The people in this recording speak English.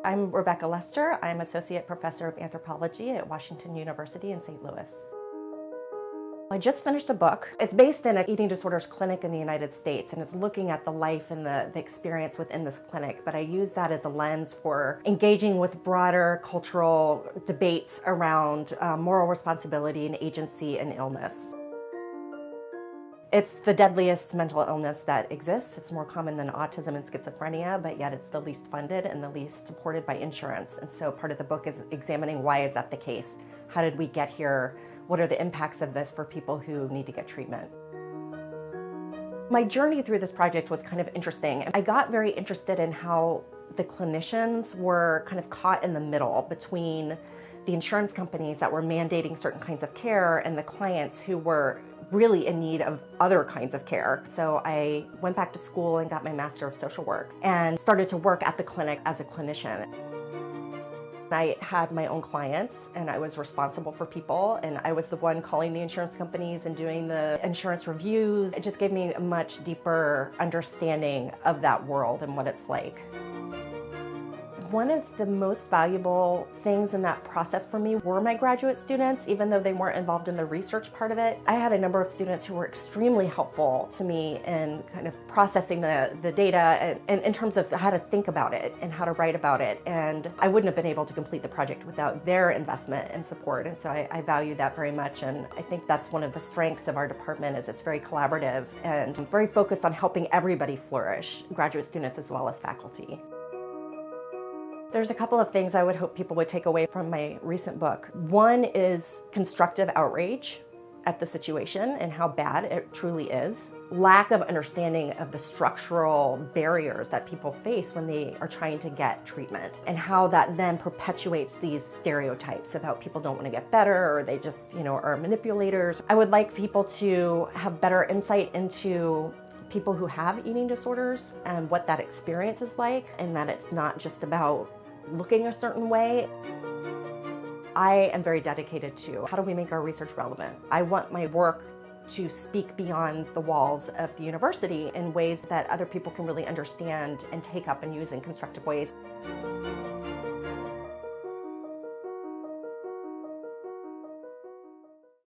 I'm Rebecca Lester. I'm Associate Professor of Anthropology at Washington University in St. Louis. I just finished a book. It's based in an eating disorders clinic in the United States, and it's looking at the life and the experience within this clinic, but I use that as a lens for engaging with broader cultural debates around moral responsibility and agency and illness. It's the deadliest mental illness that exists. It's more common than autism and schizophrenia, but yet it's the least funded and the least supported by insurance. And so part of the book is examining why is that the case? How did we get here? What are the impacts of this for people who need to get treatment? My journey through this project was kind of interesting. I got very interested in how the clinicians were kind of caught in the middle between the insurance companies that were mandating certain kinds of care and the clients who were really in need of other kinds of care. So I went back to school and got my Master of Social Work and started to work at the clinic as a clinician. I had my own clients and I was responsible for people, and I was the one calling the insurance companies and doing the insurance reviews. It just gave me a much deeper understanding of that world and what it's like. One of the most valuable things in that process for me were my graduate students, even though they weren't involved in the research part of it. I had a number of students who were extremely helpful to me in kind of processing the data and in terms of how to think about it and how to write about it. And I wouldn't have been able to complete the project without their investment and support. And so I value that very much. And I think that's one of the strengths of our department is it's very collaborative and very focused on helping everybody flourish, graduate students as well as faculty. There's a couple of things I would hope people would take away from my recent book. One is constructive outrage at the situation and how bad it truly is. Lack of understanding of the structural barriers that people face when they are trying to get treatment, and how that then perpetuates these stereotypes about people don't want to get better or they just, are manipulators. I would like people to have better insight into people who have eating disorders and what that experience is like, and that it's not just about looking a certain way. I am very dedicated to how do we make our research relevant. I want my work to speak beyond the walls of the university in ways that other people can really understand and take up and use in constructive ways.